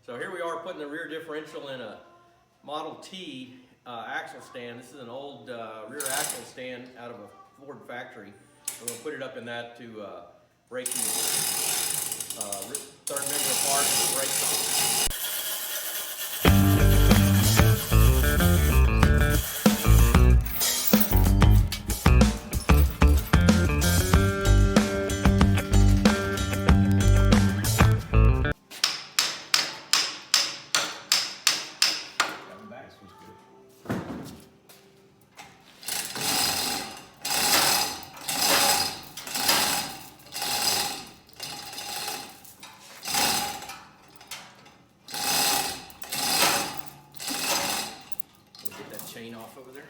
So here we are putting the rear differential in a Model T axle stand. This is an old rear axle stand out of a Ford factory. We're going to put it up in that to break the third member apart and break it. Chain off over there.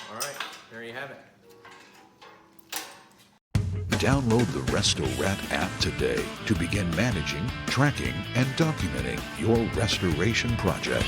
All right, there you have it. Download the Resto-Rat app today to begin managing, tracking, and documenting your restoration project.